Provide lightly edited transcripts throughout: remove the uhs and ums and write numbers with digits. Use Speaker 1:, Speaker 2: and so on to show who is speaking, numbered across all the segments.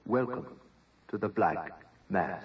Speaker 1: Welcome to the Black Mass.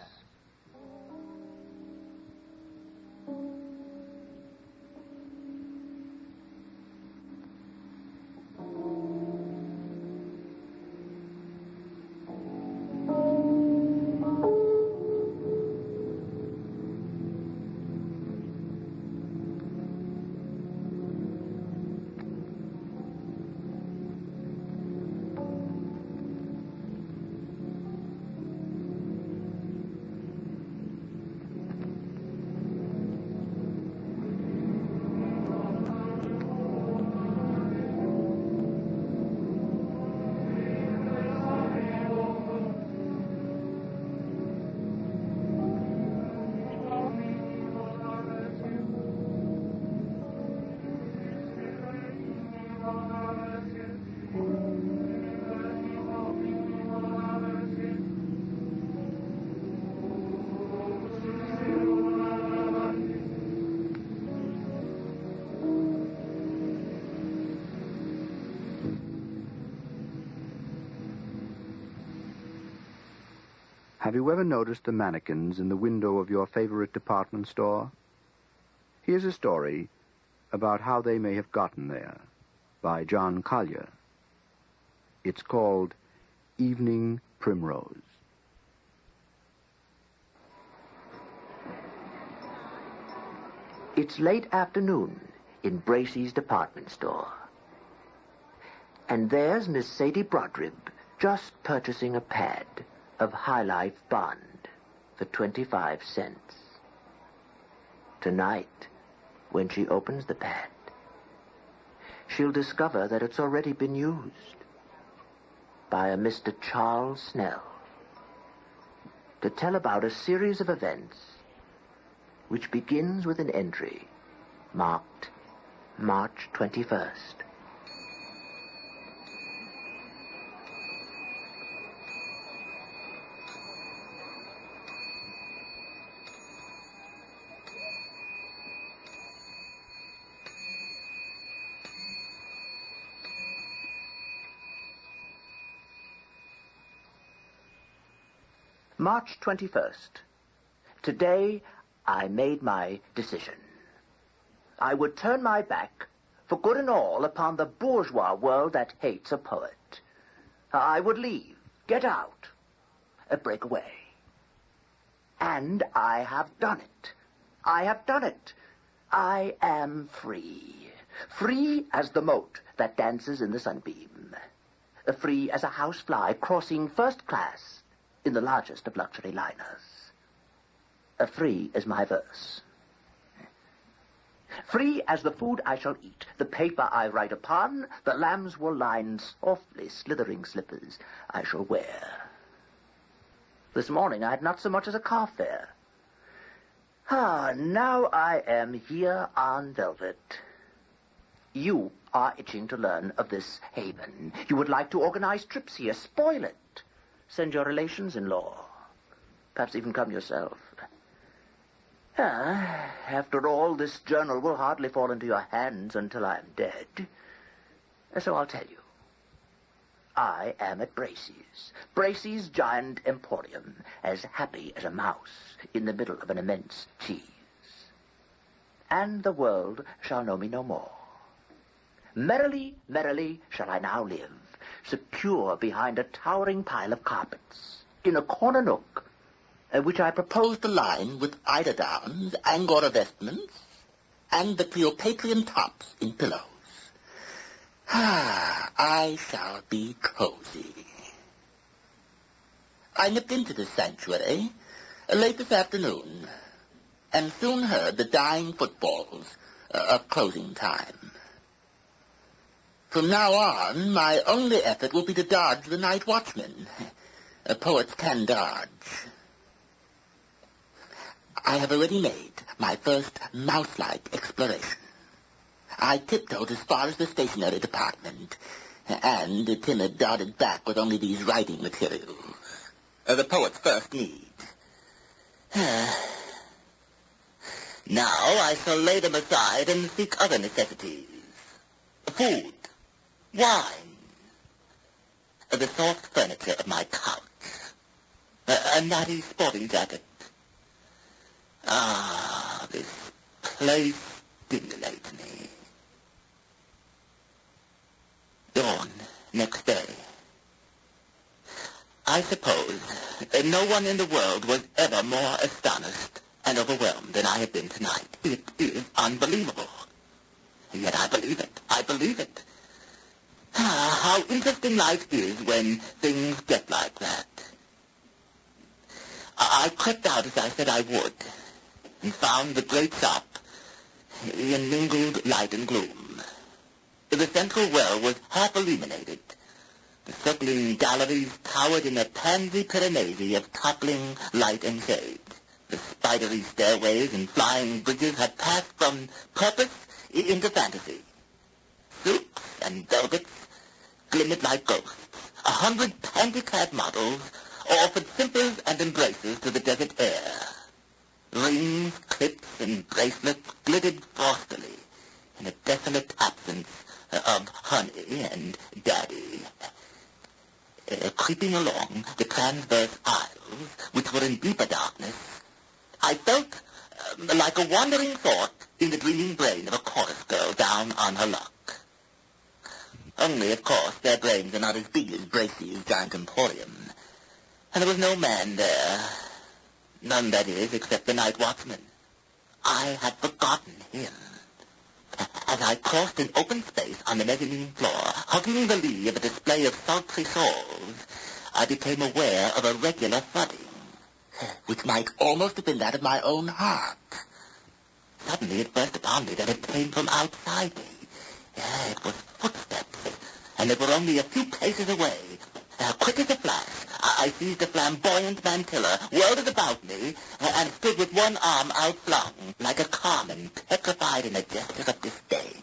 Speaker 1: Have you ever noticed the mannequins in the window of your favorite department store? Here's a story about how they may have gotten there, by John Collier. It's called Evening Primrose.
Speaker 2: It's late afternoon in Bracey's department store. And there's Miss Sadie Brodrib just purchasing a pad of High Life Bond for 25 cents. Tonight, when she opens the pad, she'll discover that it's already been used by a Mr. Charles Snell to tell about a series of events which begins with an entry marked March 21st. March 21st. Today, I made my decision. I would turn my back, for good and all, upon the bourgeois world that hates a poet. I would leave, get out, break away. And I have done it. I have done it. I am free. Free as the mote that dances in the sunbeam. Free as a housefly crossing first class in the largest of luxury liners. Free as my verse. Free as the food I shall eat, the paper I write upon, the lambswool-lined, softly slithering slippers I shall wear. This morning I had not so much as a car fare. Now I am here on velvet. You are itching to learn of this haven. You would like to organize trips here, spoil it. Send your relations-in-law. Perhaps even come yourself. After all, this journal will hardly fall into your hands until I am dead. So I'll tell you. I am at Bracey's. Bracey's giant emporium, as happy as a mouse in the middle of an immense cheese. And the world shall know me no more. Merrily, merrily shall I now live, secure behind a towering pile of carpets, in a corner nook, which I propose to line with eider downs, angora vestments, and the Cleopatran tops in pillows. I shall be cozy. I nipped into this sanctuary late this afternoon, and soon heard the dying footfalls of closing time. From now on, my only effort will be to dodge the night watchman. Poets can dodge. I have already made my first mouse-like exploration. I tiptoed as far as the stationery department, and timid darted back with only these writing materials. The poet's first need. Now I shall lay them aside and seek other necessities. Food, wine, the soft furniture of my couch.
Speaker 3: A natty sporting jacket. Ah, this place stimulates me. Dawn, next day. I suppose no one in the world was ever more astonished and overwhelmed than I have been tonight. It is unbelievable. Yet I believe it. I believe it. Ah, how interesting life is when things get like that. I crept out as I said I would, and found the great shop in mingled light and gloom. The central well was half illuminated. The circling galleries towered in a pansy pyramid of toppling light and shade. The spidery stairways and flying bridges had passed from purpose into fantasy. Silks and velvets glimmered like ghosts. 100 panty-clad models offered simpers and embraces to the desert air. Rings, clips, and bracelets glittered frostily in a desolate absence of honey and daddy. Creeping along the transverse aisles, which were in deeper darkness, I felt like a wandering thought in the dreaming brain of a chorus girl down on her luck. Only, of course, their brains are not as big as Bracey's giant emporium. And there was no man there. None, that is, except the night watchman. I had forgotten him. As I crossed an open space on the mezzanine floor, hugging the lee of a display of sultry shawls, I became aware of a regular thudding, which might almost have been that of my own heart. Suddenly it burst upon me that it came from outside me. It was footsteps, and they were only a few paces away. Quick as a flash, I seized a flamboyant mantilla, whirled it about me, and stood with one arm outflung, like a carman petrified in a gesture of disdain.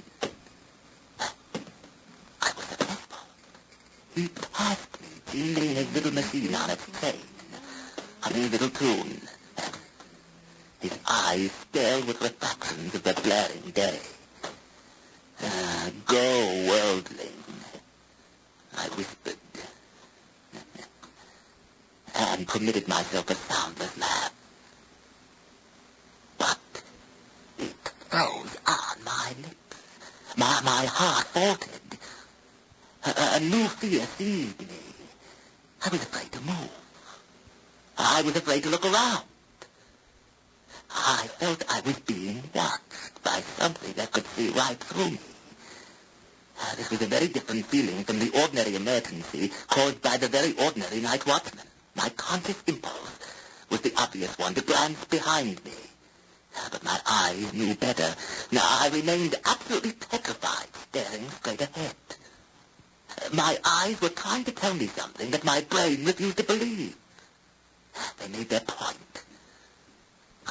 Speaker 3: I was successful. He passed me, jingling his little machine on its chain, humming a little tune. His eyes stared with reflections of the blaring day. Go, worldling, I whispered, and permitted myself a soundless laugh. But it froze on my lips. My heart faltered. A new fear seized me. I was afraid to move. I was afraid to look around. I felt I was being watched by something that could see right through me. This was a very different feeling from the ordinary emergency caused by the very ordinary night watchman. My conscious impulse was the obvious one to glance behind me. But my eyes knew better. Now I remained absolutely petrified, staring straight ahead. My eyes were trying to tell me something that my brain refused to believe. They made their point.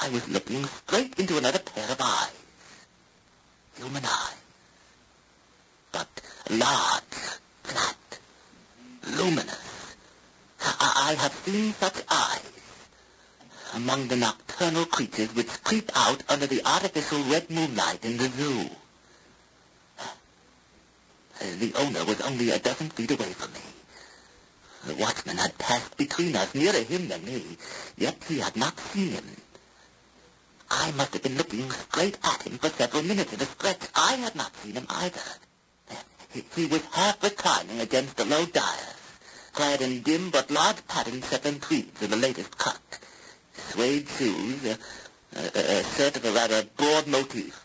Speaker 3: I was looking straight into another pair of eyes. Human eyes. But large, flat, luminous. I have seen such eyes among the nocturnal creatures which creep out under the artificial red moonlight in the zoo. The owner was only a dozen feet away from me. The watchman had passed between us, nearer him than me, yet he had not seen him. I must have been looking straight at him for several minutes at a stretch. I had not seen him either. He was half reclining against the low dais, clad in dim but large patterned Shetland tweeds of the latest cut, suede shoes, a shirt of a rather broad motif.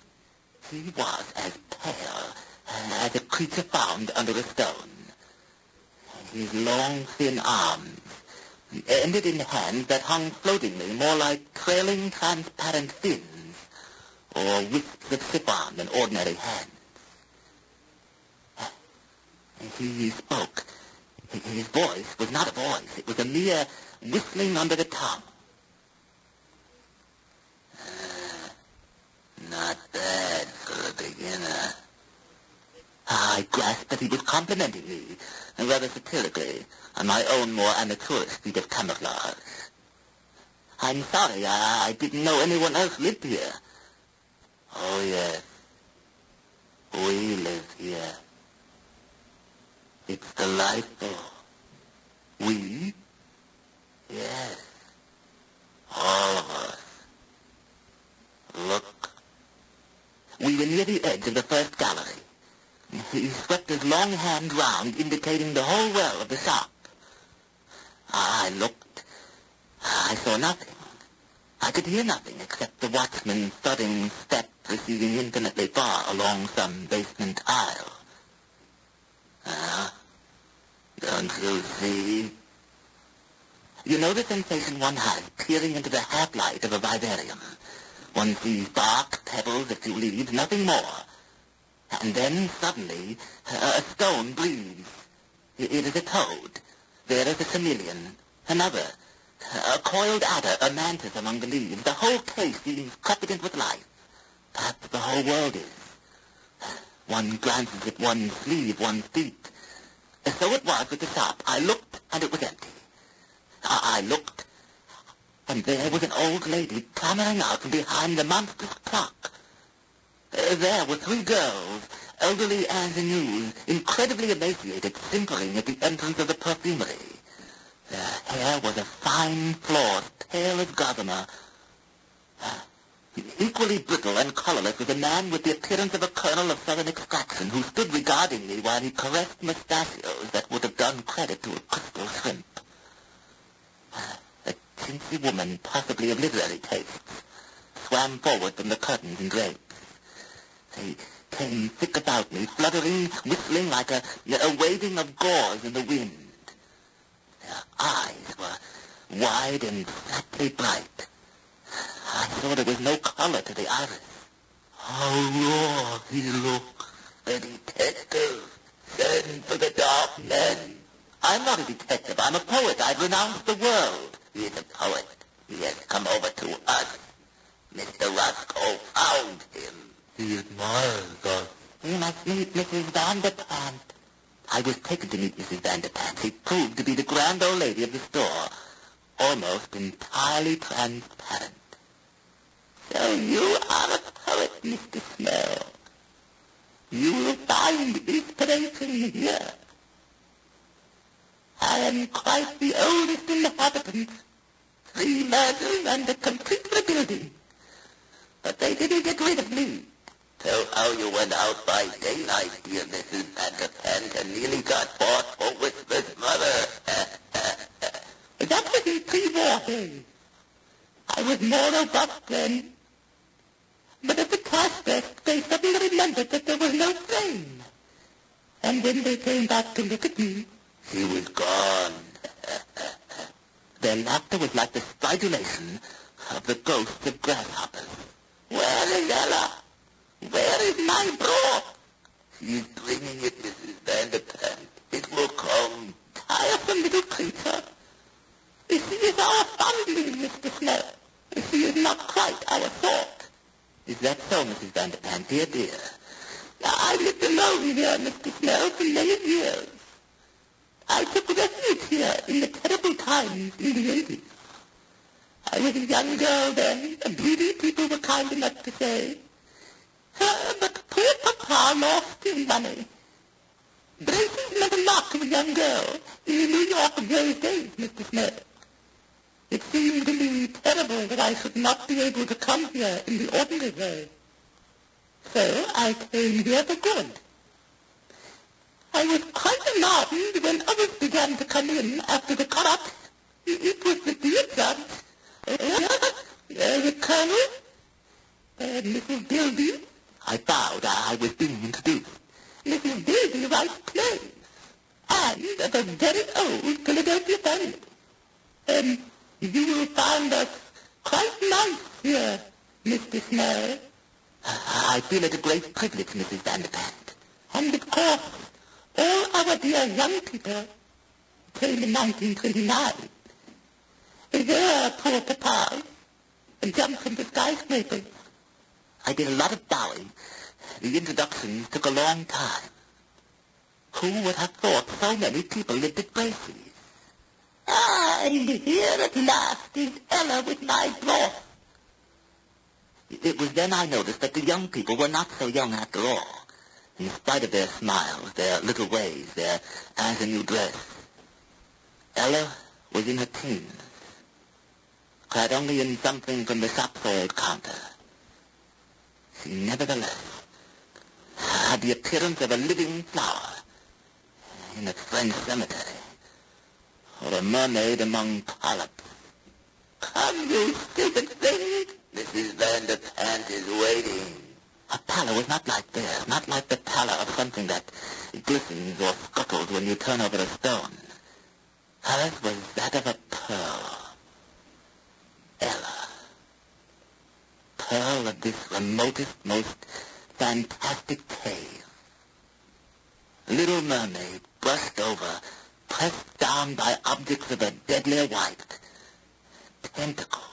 Speaker 3: He was as pale as a creature found under a stone. His long, thin arms ended in hands that hung floatingly, more like trailing, transparent fins, or wisps of chiffon than ordinary hands. He spoke. His voice was not a voice. It was a mere whistling under the tongue. Not bad for a beginner. I grasped that he was complimenting me, rather satirically, on my own more amateurish feat of camouflage. I'm sorry, I didn't know anyone else lived here. Oh, yes. We live here. It's delightful. We? Yes. edge of the first gallery. He swept his long hand round, indicating the whole well of the shop. I looked. I saw nothing. I could hear nothing except the watchman's thudding step receding infinitely far along some basement aisle. Don't you see? You know the sensation one has peering into the half-light of a vivarium. One sees bark, pebbles, a few leaves, nothing more. And then, suddenly, a stone breathes. It is a toad. There is a chameleon. Another. A coiled adder, a mantis among the leaves. The whole place seems crepitant with life. Perhaps the whole world is. One glances at one's sleeve, one's feet. So it was with the shop. I looked, and it was empty. I looked, and there was an old lady clambering out from behind the monstrous clock. There were 3 girls, elderly ingenues, incredibly emaciated, simpering at the entrance of the perfumery. Their hair was a fine floor, pale as gossamer. Equally brittle and colorless was a man with the appearance of a colonel of southern extraction who stood regarding me while he caressed mustachios that would have done credit to a crystal shrimp. A chintzy woman, possibly of literary tastes, swam forward from the curtains and drapes. They came thick about me, fluttering, whistling like a waving of gauze in the wind. Their eyes were wide and flatly bright. I saw there was no color to the iris. How raw he looked. A detective. Send for the dark men. I'm not a detective. I'm a poet. I've renounced the world. He is a poet. He has come over to us. Mr. Roscoe found him. He admires us. We must meet Mrs. Vanderpant. I was taken to meet Mrs. Vanderpant. She proved to be the grand old lady of the store, almost entirely transparent. So you are a poet, Mr. Snell. You will find inspiration here. I am quite the oldest inhabitant. 3 murders and a complete rebuilding. But they didn't get rid of me. Tell how you went out by daylight, dear Mrs. Vanderpant, and nearly got fought for Whisper's mother. That was in pre-war days. I was more robust then. But at the cash desk, they suddenly remembered that there was no train. And when they came back to look at me, she was gone. Their laughter was like the stridulation of the ghosts of grasshoppers. Where is Ella? Where is my broth? She's bringing it, Mrs. Vanderpant. It will come. Tiresome little creature. She is our fondling, Mr. Snell. She is not quite our sort. Is that so, Mrs. Vanderpant, dear, dear? I lived alone here, Mr. Snell, for many years. I took refuge here in the terrible times in the 80s. I was a young girl then, a beauty, people were kind enough to say. But poor Papa lost his money. Braces meant a lot to a young girl in New York of those days, Mr. Smith. It seemed to me terrible that I should not be able to come here in the ordinary way. So I came here for good. I was quite alarmed when others began to come in after the collapse. It was the dear judge, the colonel, Mrs. Dilby. I bowed. I was being introduced. Mrs. Dilby writes plays, and of a very old Philadelphia family. You will find us quite nice here, Mr. Snell. I feel it a great privilege, Mrs. Vanderpant. And of course, all our dear young people came in 1929. There, poor papas, jumped from the skyscrapers. I did a lot of bowing. The introductions took a long time. Who would have thought so many people lived at Bracy's? And here at last is Ella with my broth. It was then I noticed that the young people were not so young after all, in spite of their smiles, their little ways, their ingenue dress. Ella was in her teens, clad only in something from the shop-soiled counter. She nevertheless had the appearance of a living flower in a French cemetery, or a mermaid among polyps. Come, you stupid thing! Mrs. Vanderpant is waiting. Her pallor was not like theirs, not like the pallor of something that glistens or scuttles when you turn over a stone. Hers was that of a pearl. Ella. Pearl of this remotest, most fantastic tale. Little mermaid, brushed over, pressed down by objects of a deadlier white. Tentacles.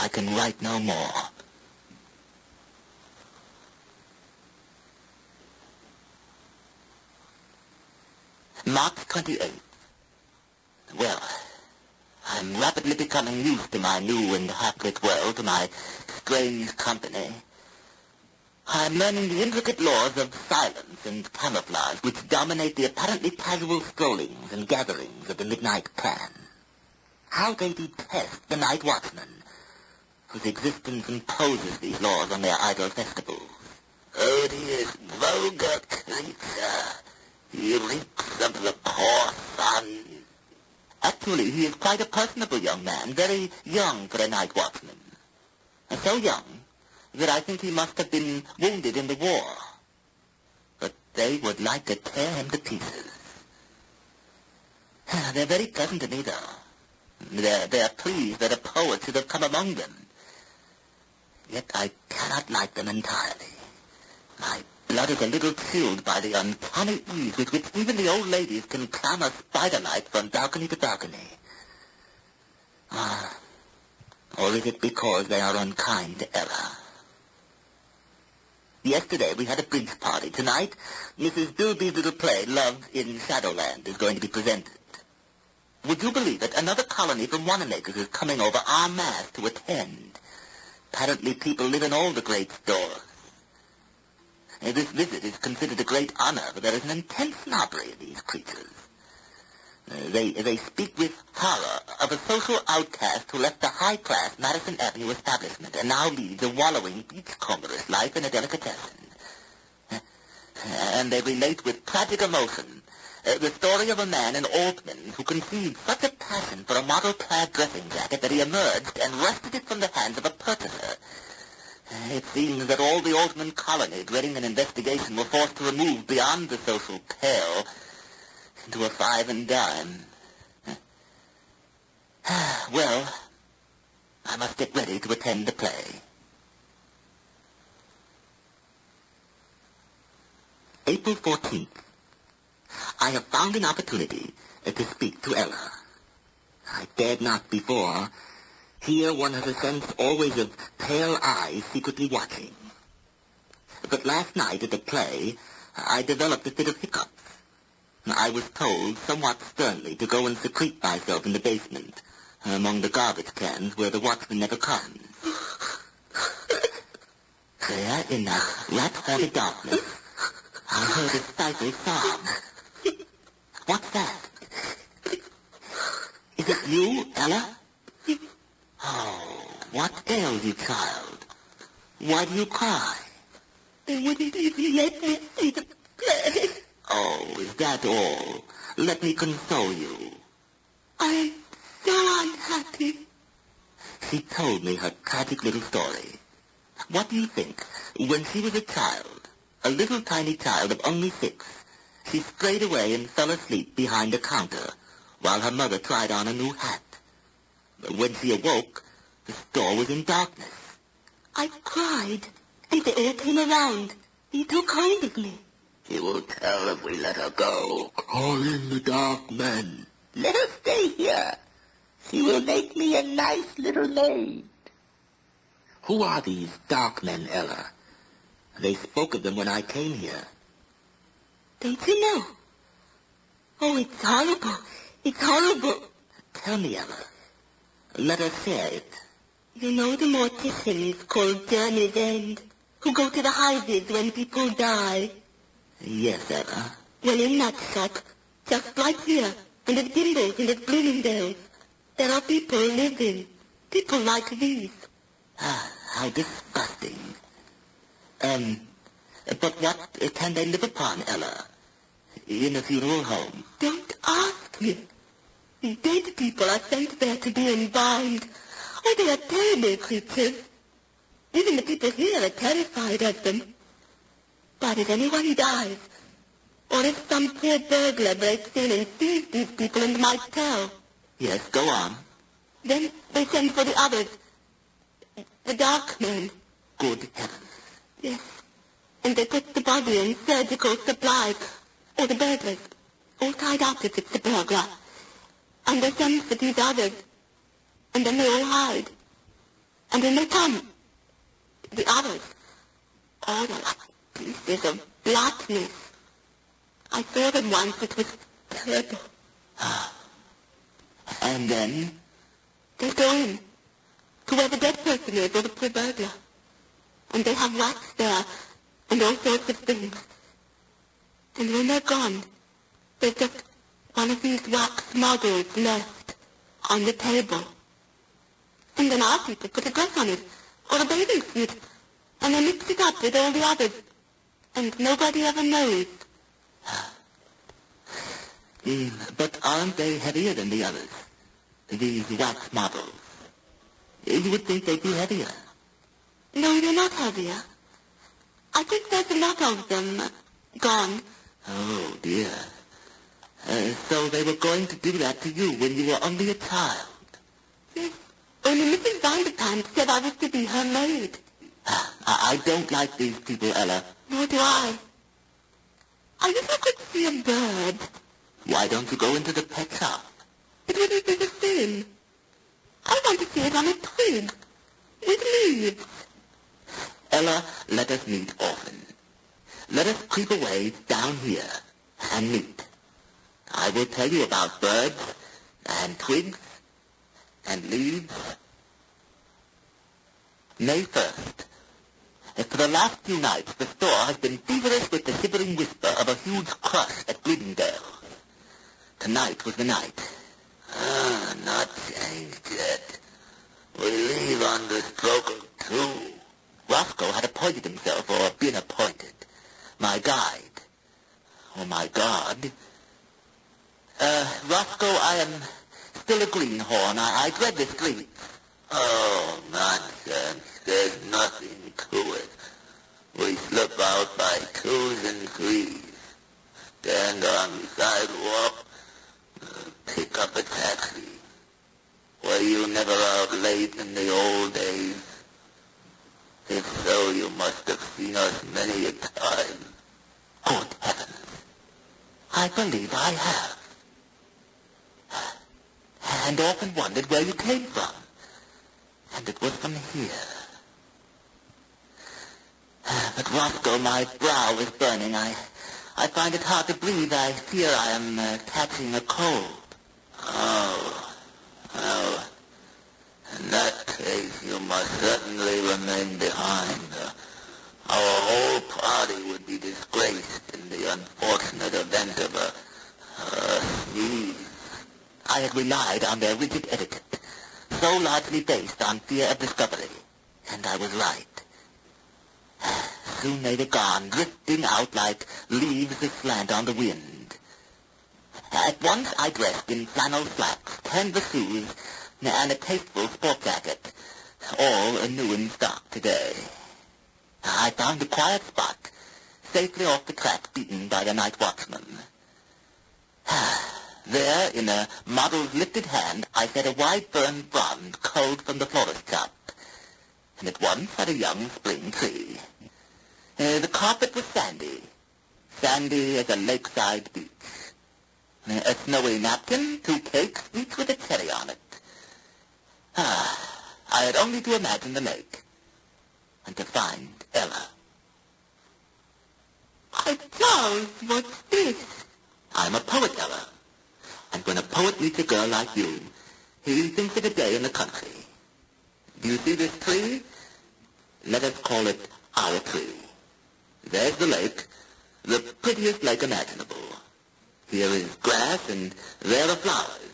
Speaker 3: I can write no more. March 28th. Well, I'm rapidly becoming used to my new and half-lit world, to my strange company. I'm learning the intricate laws of silence and camouflage which dominate the apparently casual strollings and gatherings of the midnight clan. How they detest the night watchman, whose existence imposes these laws on their idle festivals. Odious, vulgar creature. He reeks of the poor sun. Actually, he is quite a personable young man, very young for a night watchman. And so young that I think he must have been wounded in the war. But they would like to tear him to pieces. They're very pleasant to me, though. They're pleased that a poet should have come among them. Yet I cannot like them entirely. My blood is a little chilled by the uncanny ease with which even the old ladies can clamber spider-like from balcony to balcony. Or is it because they are unkind to Ella? Yesterday we had a bridge party. Tonight, Mrs. Bilby's little play, Love in Shadowland, is going to be presented. Would you believe it? Another colony from Wanamaker's is coming over en masse to attend. Apparently people live in all the great stores. This visit is considered a great honor, but there is an intense snobbery in these creatures. They speak with horror of a social outcast who left the high-class Madison Avenue establishment and now leads a wallowing beachcomber's life in a delicatessen. And they relate with tragic emotion the story of a man in Altman who conceived such a passion for a model-clad dressing jacket that he emerged and wrested it from the hands of a purchaser. It seems that all the Altman colony, dreading an investigation, were forced to remove beyond the social pale into a 5 and dime. Well, I must get ready to attend the play. April 14th. I have found an opportunity to speak to Ella. I dared not before. Here one has a sense always of pale eyes secretly watching. But last night at the play, I developed a fit of hiccups. I was told, somewhat sternly, to go and secrete myself in the basement, among the garbage cans where the watchman never comes. There, in that rat-haunted darkness, I heard a stifled sob. What's that? Is it you, Ella? Oh, what ails you, child? Why do you cry? They wouldn't even let me see the play. Oh, is that all? Let me console you. I'm so unhappy. She told me her tragic little story. What do you think? When she was a child, a little tiny child of only 6, she strayed away and fell asleep behind a counter while her mother tried on a new hat. When she awoke, the store was in darkness. I cried, and they all came around. He took hold of me. He will tell if we let her go. Call in the dark men. Let her stay here. She will make me a nice little maid. Who are these dark men, Ella? They spoke of them when I came here. Don't you know? Oh, it's horrible. It's horrible. Tell me, Ella. Let us share it. You know the morticians called Journey's End, who go to the houses when people die? Yes, Ella. Well, in that shop, just like here, and at Gimbel's and at Bloomingdale's, there are people living. People like these. Ah, how disgusting. But what can they live upon, Ella, in a funeral home? Don't ask me. Dead people are sent there to be embalmed. Oh, they are terrible creatures. Even the people here are terrified of them. But if anyone dies, or if some poor burglar breaks in and sees these people and might tell. Yes, go on. Then they send for the others. The dark men. Good heavens. Yes. And they put the body in surgical supplies, or the burglars, all tied up if it's the burglar. And they send for these others, and then they all hide. And then they come, the others, all like pieces of blackness. I saw them once, it was terrible. And then? They go in, to where the dead person is, or the poor burglar. And they have wax there, and all sorts of things. And when they're gone, there's just one of these wax models left on the table. And then our people put a dress on it, or a bathing suit, and they mix it up with all the others. And nobody ever knows. But aren't they heavier than the others? These wax models. You would think they'd be heavier. No, they're not heavier. I think there's a lot of them gone. Oh, dear. So they were going to do that to you when you were only a child? Yes. Only Mrs. Vanderpump said I was to be her maid. I don't like these people, Ella. Nor do I. I wish I could see a bird. Why don't you go into the pet shop? It wouldn't be the same. I want to see it on a twig, with leaves. Ella, let us meet often. Let us creep away down here and meet. I will tell you about birds and twigs and leaves. May 1st. For the last few nights, the store has been feverish with the shivering whisper of a huge crush at Bloomingdale. Tonight was the night. Not changed yet. We leave on the stroke of 2. Roscoe had appointed himself, or been appointed, my guide. Oh, my God. Roscoe, I am still a greenhorn. I dread the streets. Oh, nonsense. There's nothing to it. We slip out by 2s and 3s. Stand on the sidewalk. Pick up a taxi. Were you never out late in the old days? If so, you must have seen us many a time. Good heavens. I believe I have. And often wondered where you came from. And it was from here. But Roscoe, my brow is burning. I find it hard to breathe. I fear I am catching a cold. Oh, well, in that case, you must certainly remain behind. Our whole party would be disgraced in the unfortunate event of a sneeze. I had relied on their rigid etiquette, so largely based on fear of discovery, and I was right. Soon they were gone, drifting out like leaves aslant on the wind. At once I dressed in flannel slacks, canvas shoes, and a tasteful sport jacket, all new in stock today. I found a quiet spot, safely off the track beaten by the night watchman. There, in a model's lifted hand, I set a wide-fern frond culled from the florist shop, and at once had a young spring tree. The carpet was sandy as a lakeside beach. A snowy napkin, 2 cakes, each with a cherry on it. I had only to imagine the lake, and to find Ella. Why, Charles, what's this? I'm a poet, Ella. And when a poet meets a girl like you, he thinks of a day in the country. Do you see this tree? Let us call it our tree. There's the lake, the prettiest lake imaginable. Here is grass, and there are flowers.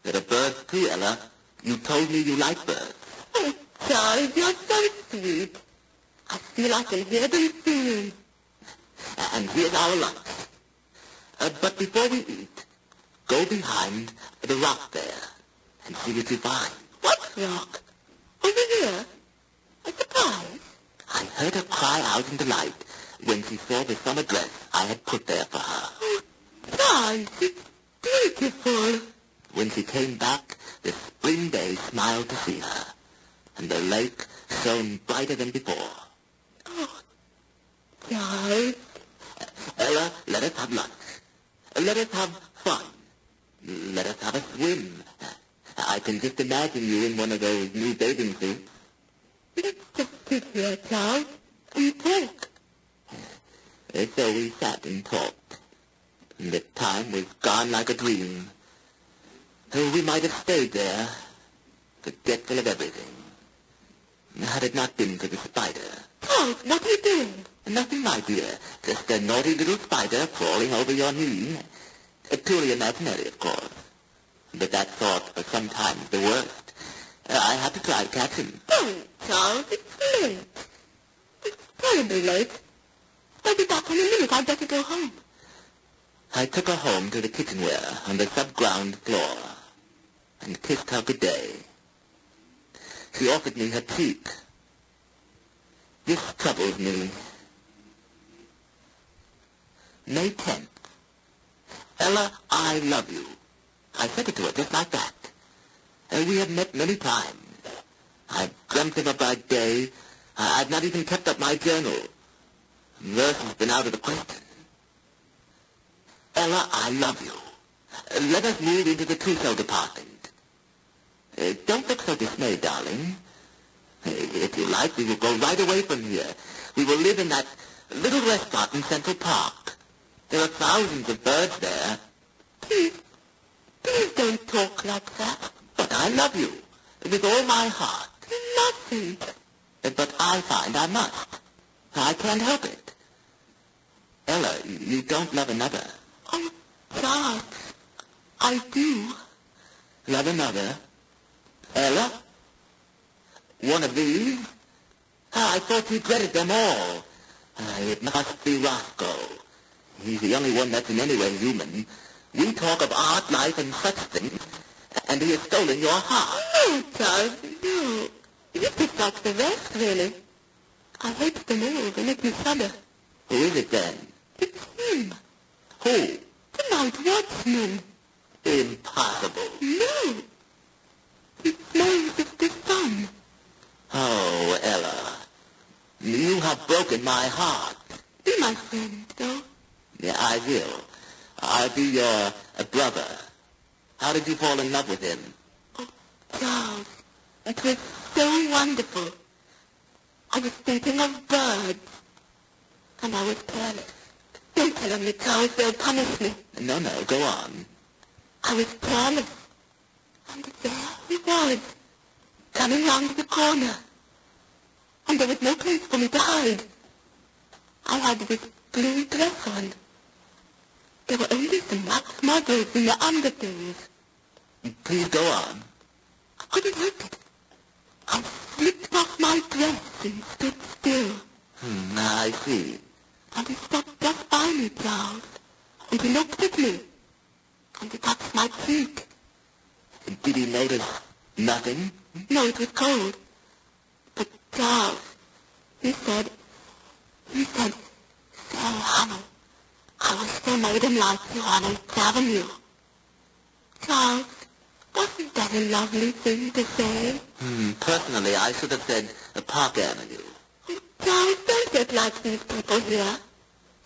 Speaker 3: There are birds too, Ella. You told me you like birds. Oh, Charles, you're so sweet. I feel I can hear them singing. And here's our lunch. But before we eat, go behind the rock there and see what you find. What rock? Over here? A surprise? I heard her cry out in delight when she saw the summer dress I had put there for her. Oh, Charles, it's beautiful. When she came back, the spring day smiled to see her, and the lake shone brighter than before. Oh, Charles. Ella, let us have lunch. Let us have fun. Let us have a swim. I can just imagine you in one of those new bathing suits. Let's just sit here, Charles, and talk. So we sat and talked. And the time was gone like a dream. We might have stayed there, forgetful of everything, had it not been for the spider. Charles, what are you doing? Nothing, my dear. Just a naughty little spider crawling over your knee. Purely imaginary, of course. But that thought was sometimes the worst. I had to try to catch him. Don't, Charles. It's late. It's terribly late. I'll be back in a minute. I'd better go home. I took her home to the kitchenware on the sub-ground floor and kissed her good day. She offered me her cheek. This troubles me. May 10th. Ella, I love you. I said it to her just like that. We have met many times. I've dreamt of a bright day. I've not even kept up my journal. Verse has been out of the question. Ella, I love you. Let us move into the trousseau department. Don't look so dismayed, darling. If you like, we will go right away from here. We will live in that little restaurant in Central Park. There are thousands of birds there. Please don't talk like that. But I love you, with all my heart. You mustn't. But I find I must. I can't help it. Ella, you don't love another. Oh, Charles, I do. Love another? Ella? One of these? I thought you dreaded them all. It must be Roscoe. He's the only one that's in any way human. We talk of art, life, and such things, and he has stolen your heart. No, Charles, no. You're just like the rest, really. I hate them all. They make me shudder. Who is it, then? It's him. Who? The night watchman. Impossible. No. He smells of the sun. Oh, Ella, you have broken my heart. Be my friend, though. Yeah, I will. I'll be your brother. How did you fall in love with him? Oh, Charles, it was so wonderful. I was thinking of birds, and I was careless. Don't tell him, Charles, they'll punish me. No, go on. I was careless, and there he was, coming round the corner, and there was no place for me to hide. I had this blue dress on. There were only some wax models in the underthings. Please go on. I couldn't help it. I slipped off my dress and stood still. I see. And he stopped just by me, Charles. And he looked at me. And he touched my cheek. Did he notice nothing? No, it was cold. But Charles, he said, say, honey, I wish they made him like you on 8th Avenue. Charles, wasn't that a lovely thing to say? Personally, I should have said Park Avenue. Oh, Charles, don't get like these people here.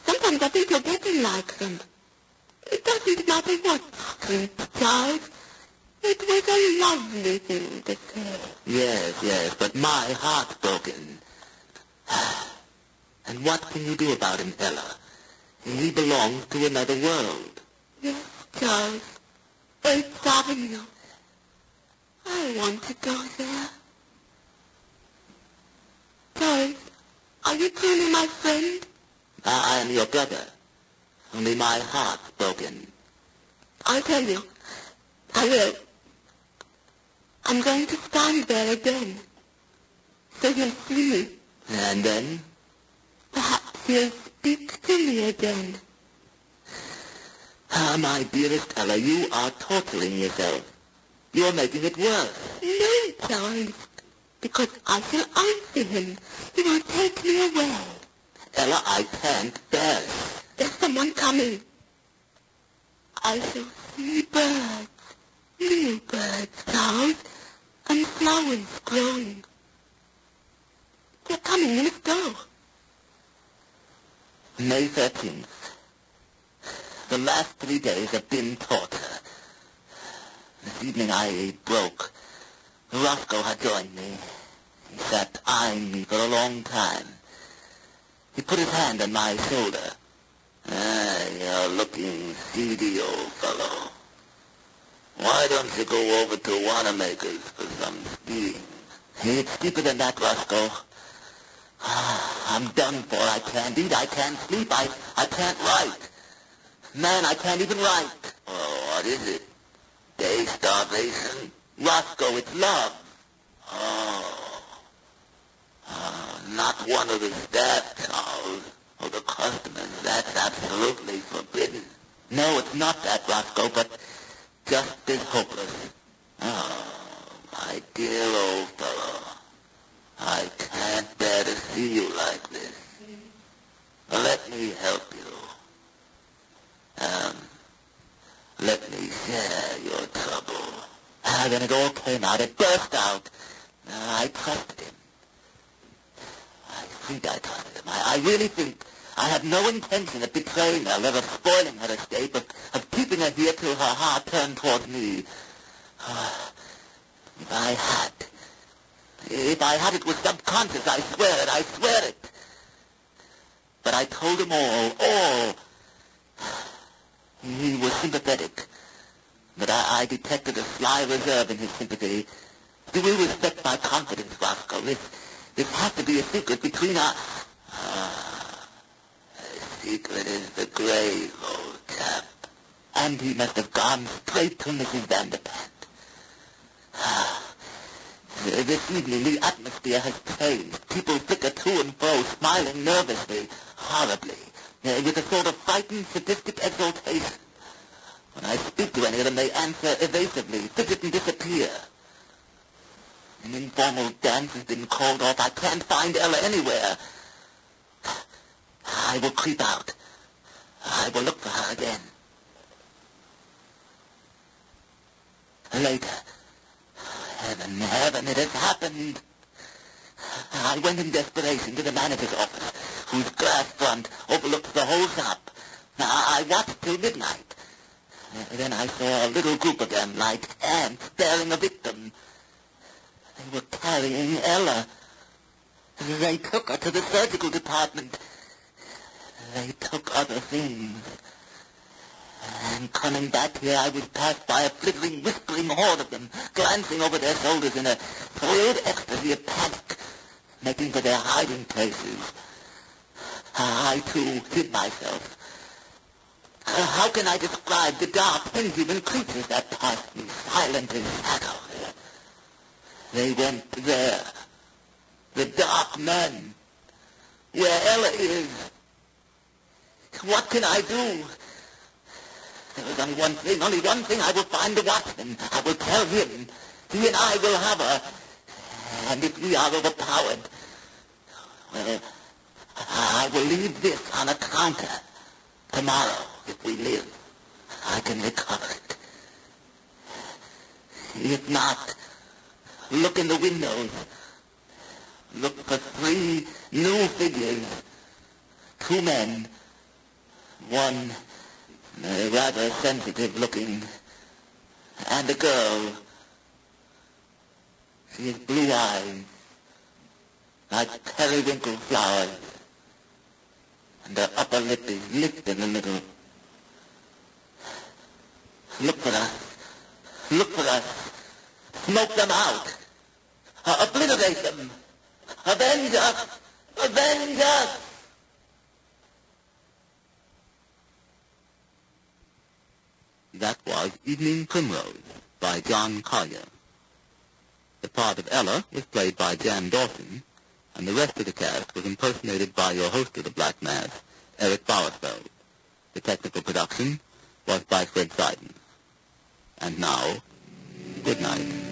Speaker 3: Sometimes I think you're getting like them. It doesn't matter what street, Charles. It was a lovely thing to say. Yes, but my heart's broken. And what can you do about him, Ella? He belongs to another world. Yes, Charles. 8th Avenue. I want to go there. Charles, are you truly my friend? I am your brother. Only my heart's broken. I'll tell you. I will. I'm going to stand there again. So you'll see me. And then, perhaps he'll speak to me again. Ah, my dearest Ella, you are torturing yourself. You're making it worse.
Speaker 4: No, John, because I shall answer him. He will take me away.
Speaker 3: Ella, I can't bear it.
Speaker 4: There's someone coming. I shall see birds, new birds, Charles, and flowers growing. They're coming, let's go.
Speaker 3: May 13th. The last 3 days have been torture. This evening I broke. Roscoe had joined me. He sat eyeing me for a long time. He put his hand on my shoulder. You're looking seedy, old fellow. Why don't you go over to Wanamaker's for some skiing? It's deeper than that, Roscoe. I'm done for. I can't eat, I can't sleep, I can't write. Man, I can't even write. Oh, what is it? Day starvation? Roscoe, it's love. Not one of the staff, Charles, or the customers. That's absolutely forbidden. No, it's not that, Roscoe, but just as hopeless. Oh, my dear old fellow. I can't bear to see you like this. Let me help you. Let me share your trouble. Then it all came out. It burst out. I trusted him. I think I trusted him. I really think I had no intention of betraying her, of spoiling her escape, of keeping her here till her heart turned towards me. If I had, it was subconscious, I swear it. But I told him all. He was sympathetic, but I detected a sly reserve in his sympathy. Do you respect my confidence, Roscoe? This has to be a secret between us. A secret is the grave, old chap. And he must have gone straight to Mrs. Vanderpant. This evening the atmosphere has changed. People flicker to and fro, smiling nervously, horribly, with a sort of frightened, sadistic exultation. When I speak to any of them, they answer evasively, fidget and disappear. An informal dance has been called off. I can't find Ella anywhere. I will creep out. I will look for her again. Later. Heaven, it has happened. I went in desperation to the manager's office, whose glass front overlooks the whole shop. I watched till midnight. Then I saw a little group of them, like ants bearing a victim. They were carrying Ella. They took her to the surgical department. They took other things. And coming back here, I was passed by a flickering, whispering horde of them, glancing over their shoulders in a thrilled ecstasy of panic, making for their hiding places. I, too, hid myself. How can I describe the dark, inhuman creatures that passed me, silent as shadows? They went there. The dark men. Where Ella is. What can I do? There is only one thing. I will find the watchman. I will tell him. He and I will have her. And if we are overpowered, well, I will leave this on a counter. Tomorrow, if we live, I can recover it. If not, look in the windows. Look for 3 new figures. 2 men. One rather sensitive-looking, and a girl. She has blue eyes, like periwinkle flowers, and her upper lip is licked in the middle. Look for us. Look for us. Smoke them out. Obliterate them. Avenge us. Avenge us. That was Evening Primrose by John Collier. The part of Ella was played by Jan Dawson, and the rest of the cast was impersonated by your host of the Black Mass, Eric Bowersfeld. The technical production was by Fred Seiden. And now, good night.